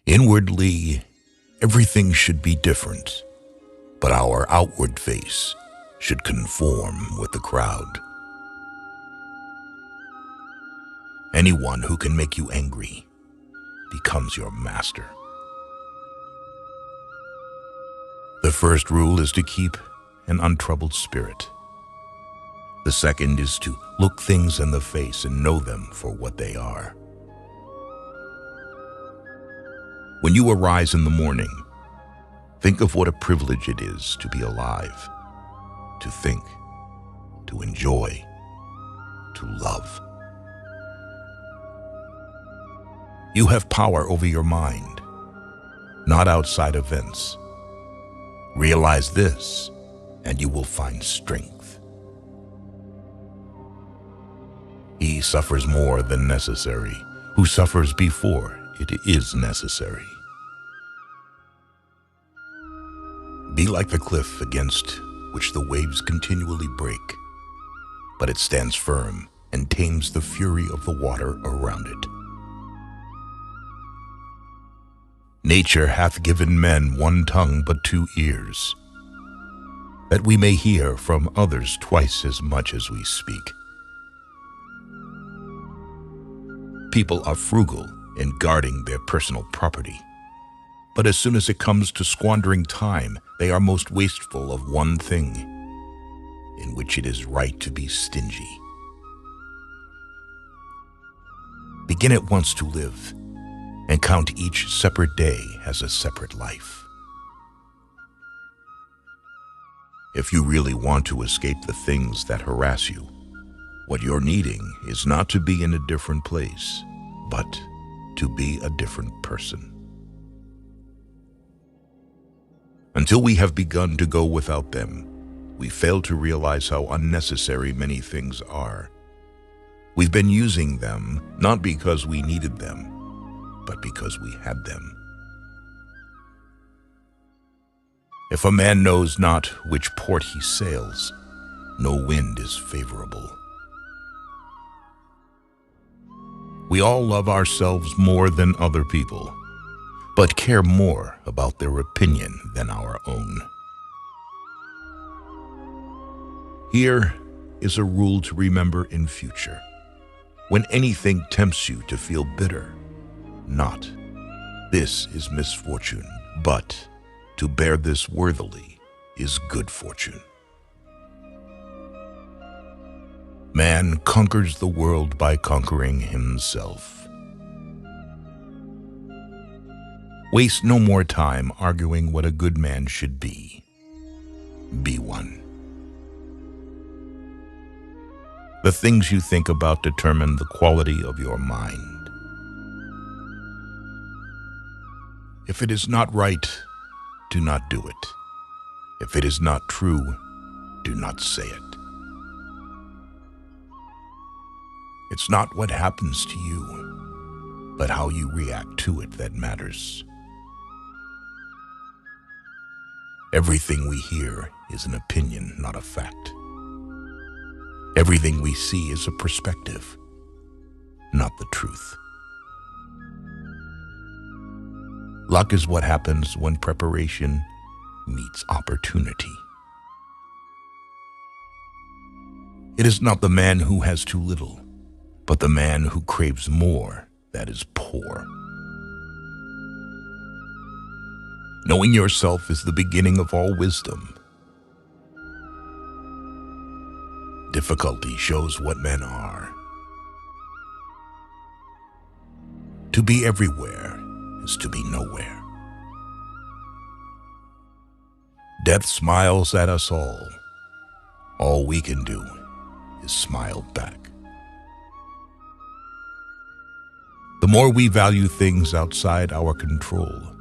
Inwardly, everything should be different, but our outward face should conform with the crowd. Anyone who can make you angry becomes your master. The first rule is to keep an untroubled spirit. The second is to look things in the face and know them for what they are. When you arise in the morning, think of what a privilege it is to be alive, to think, to enjoy, to love. You have power over your mind, not outside events. Realize this, and you will find strength. He suffers more than necessary, who suffers before it is necessary. Be like the cliff against which the waves continually break, but it stands firm and tames the fury of the water around it. Nature hath given men one tongue but 2 ears, that we may hear from others twice as much as we speak. People are frugal in guarding their personal property, but as soon as it comes to squandering time, they are most wasteful of one thing, in which it is right to be stingy. Begin at once to live, and count each separate day as a separate life. If you really want to escape the things that harass you, what you're needing is not to be in a different place, but to be a different person. Until we have begun to go without them, we fail to realize how unnecessary many things are. We've been using them not because we needed them, but because we had them. If a man knows not which port he sails, no wind is favorable. We all love ourselves more than other people, but care more about their opinion than our own. Here is a rule to remember in future. When anything tempts you to feel bitter, not, "This is misfortune," but, "To bear this worthily is good fortune." Man conquers the world by conquering himself. Waste no more time arguing what a good man should be. Be one. The things you think about determine the quality of your mind. If it is not right, do not do it. If it is not true, do not say it. It's not what happens to you, but how you react to it that matters. Everything we hear is an opinion, not a fact. Everything we see is a perspective, not the truth. Luck is what happens when preparation meets opportunity. It is not the man who has too little, but the man who craves more that is poor. Knowing yourself is the beginning of all wisdom. Difficulty shows what men are. To be everywhere is to be nowhere. Death smiles at us all. All we can do is smile back. The more we value things outside our control,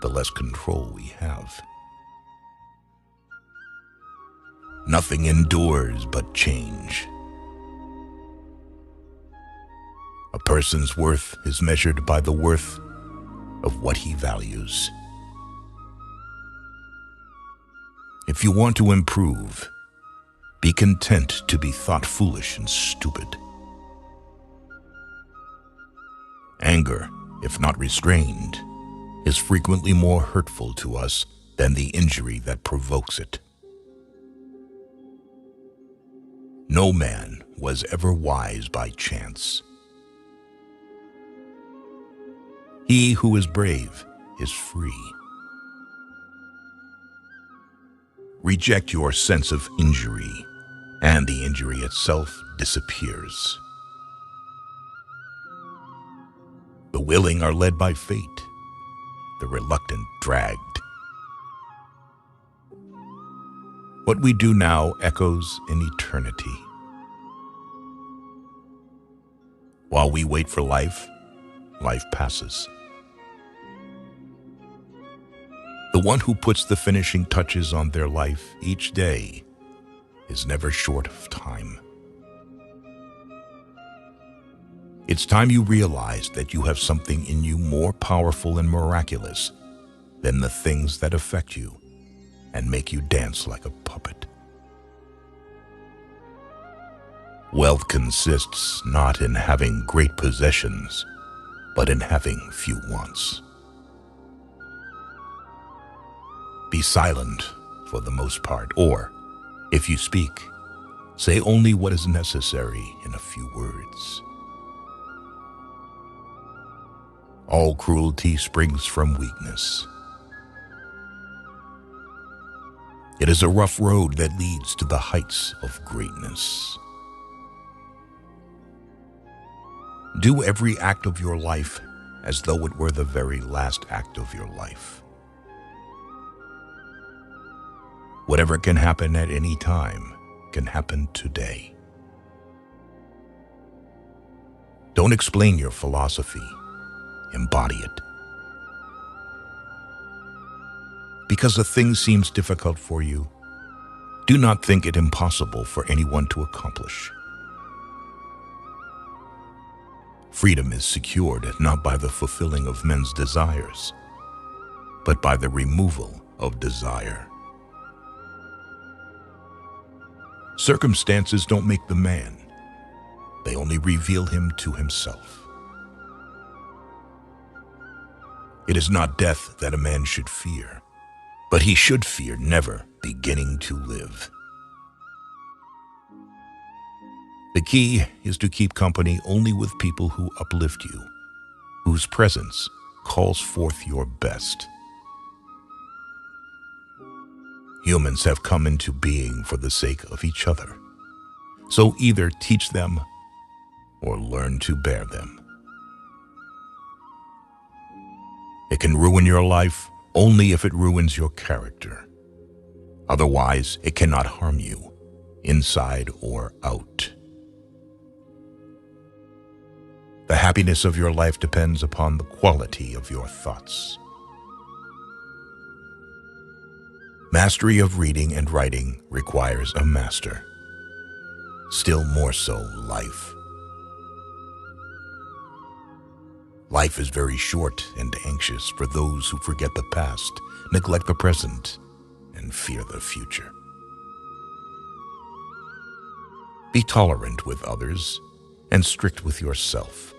the less control we have. Nothing endures but change. A person's worth is measured by the worth of what he values. If you want to improve, be content to be thought foolish and stupid. Anger, if not restrained, is frequently more hurtful to us than the injury that provokes it. No man was ever wise by chance. He who is brave is free. Reject your sense of injury, and the injury itself disappears. The willing are led by fate, the reluctant dragged. What we do now echoes in eternity. While we wait for life, life passes. The one who puts the finishing touches on their life each day is never short of time. It's time you realize that you have something in you more powerful and miraculous than the things that affect you and make you dance like a puppet. Wealth consists not in having great possessions, but in having few wants. Be silent for the most part, or, if you speak, say only what is necessary in a few words. All cruelty springs from weakness. It is a rough road that leads to the heights of greatness. Do every act of your life as though it were the very last act of your life. Whatever can happen at any time can happen today. Don't explain your philosophy. Embody it. Because a thing seems difficult for you, do not think it impossible for anyone to accomplish. Freedom is secured not by the fulfilling of men's desires, but by the removal of desire. Circumstances don't make the man. They only reveal him to himself. It is not death that a man should fear, but he should fear never beginning to live. The key is to keep company only with people who uplift you, whose presence calls forth your best. Humans have come into being for the sake of each other, so either teach them or learn to bear them. It can ruin your life only if it ruins your character. Otherwise, it cannot harm you, inside or out. The happiness of your life depends upon the quality of your thoughts. Mastery of reading and writing requires a master. Still more so, life. Life is very short and anxious for those who forget the past, neglect the present, and fear the future. Be tolerant with others and strict with yourself.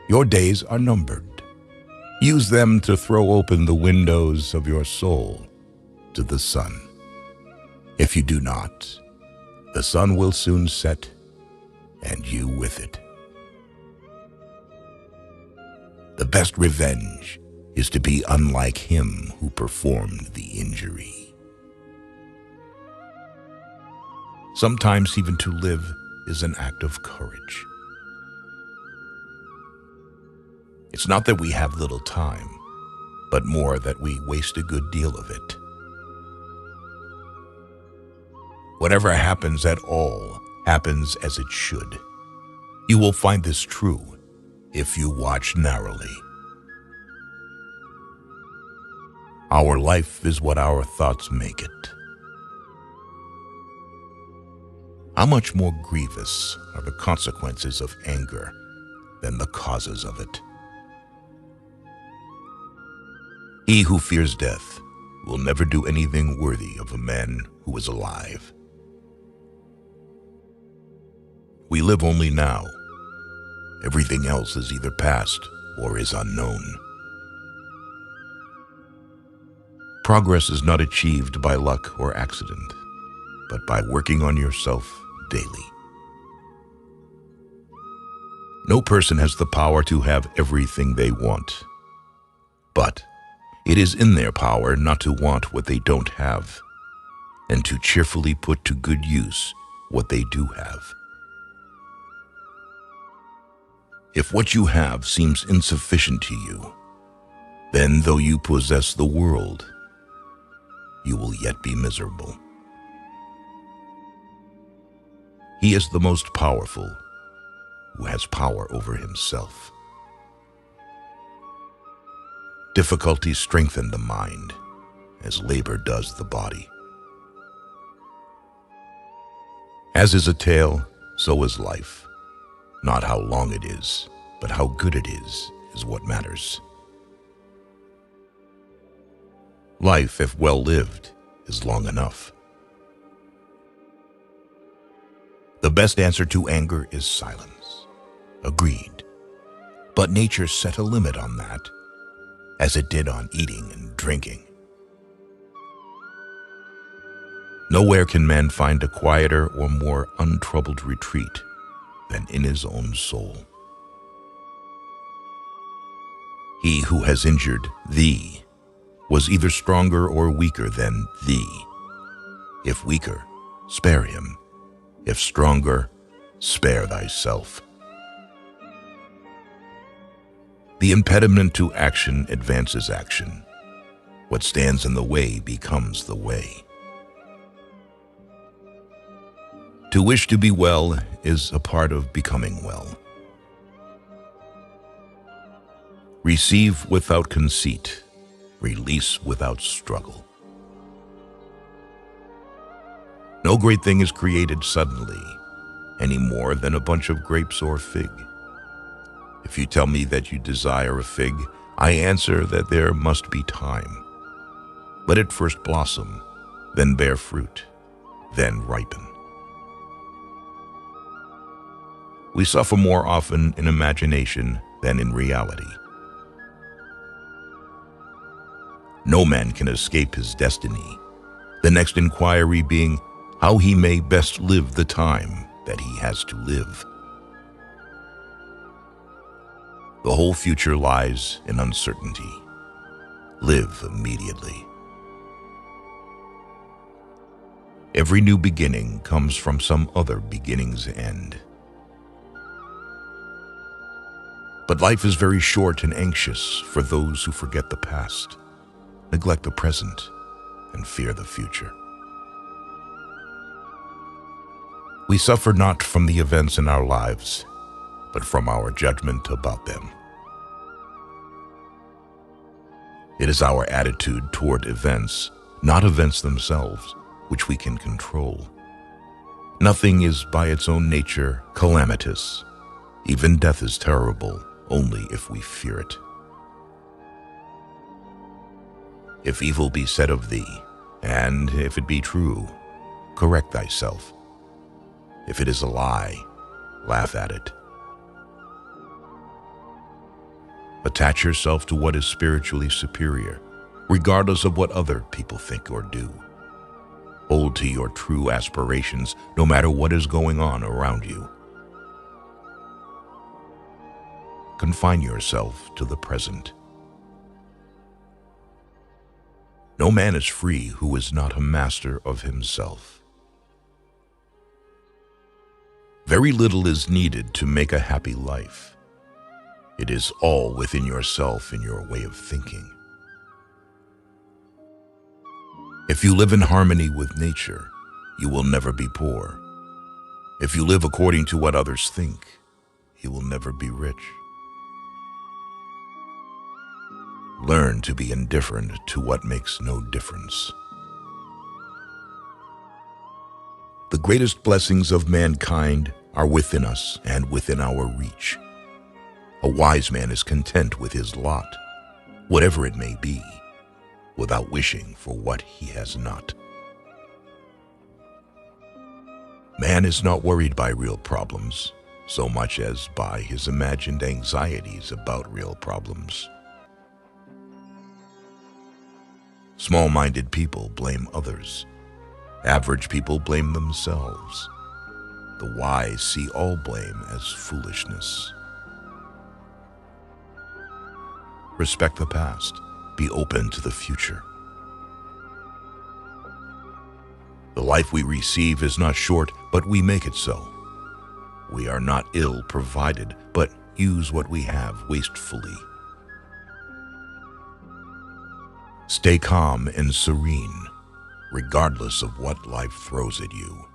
Your days are numbered. Use them to throw open the windows of your soul to the sun. If you do not, the sun will soon set, and you with it. The best revenge is to be unlike him who performed the injury. Sometimes even to live is an act of courage. It's not that we have little time, but more that we waste a good deal of it. Whatever happens at all happens as it should. You will find this true if you watch narrowly. Our life is what our thoughts make it. How much more grievous are the consequences of anger than the causes of it? He who fears death will never do anything worthy of a man who is alive. We live only now. Everything else is either past or is unknown. Progress is not achieved by luck or accident, but by working on yourself daily. No person has the power to have everything they want, but it is in their power not to want what they don't have, and to cheerfully put to good use what they do have. If what you have seems insufficient to you, then though you possess the world, you will yet be miserable. He is the most powerful who has power over himself. Difficulties strengthen the mind, as labor does the body. As is a tale, so is life. Not how long it is, but how good it is what matters. Life, if well lived, is long enough. The best answer to anger is silence. Agreed. But nature set a limit on that, as it did on eating and drinking. Nowhere can man find a quieter or more untroubled retreat than in his own soul. He who has injured thee was either stronger or weaker than thee. If weaker, spare him. If stronger, spare thyself. The impediment to action advances action. What stands in the way becomes the way. To wish to be well is a part of becoming well. Receive without conceit, release without struggle. No great thing is created suddenly, any more than a bunch of grapes or fig. If you tell me that you desire a fig, I answer that there must be time. Let it first blossom, then bear fruit, then ripen. We suffer more often in imagination than in reality. No man can escape his destiny, the next inquiry being how he may best live the time that he has to live. The whole future lies in uncertainty. Live immediately. Every new beginning comes from some other beginning's end. But life is very short and anxious for those who forget the past, neglect the present, and fear the future. We suffer not from the events in our lives, but from our judgment about them. It is our attitude toward events, not events themselves, which we can control. Nothing is by its own nature calamitous. Even death is terrible only if we fear it. If evil be said of thee, and if it be true, correct thyself. If it is a lie, laugh at it. Attach yourself to what is spiritually superior, regardless of what other people think or do. Hold to your true aspirations, no matter what is going on around you. Confine yourself to the present. No man is free who is not a master of himself. Very little is needed to make a happy life. It is all within yourself in your way of thinking. If you live in harmony with nature, you will never be poor. If you live according to what others think, you will never be rich. Learn to be indifferent to what makes no difference. The greatest blessings of mankind are within us and within our reach. A wise man is content with his lot, whatever it may be, without wishing for what he has not. Man is not worried by real problems. so much as by his imagined anxieties about real problems. Small-minded people blame others. Average people blame themselves. The wise see all blame as foolishness. Respect the past. Be open to the future. The life we receive is not short, but we make it so. We are not ill provided, but use what we have wastefully. Stay calm and serene, regardless of what life throws at you.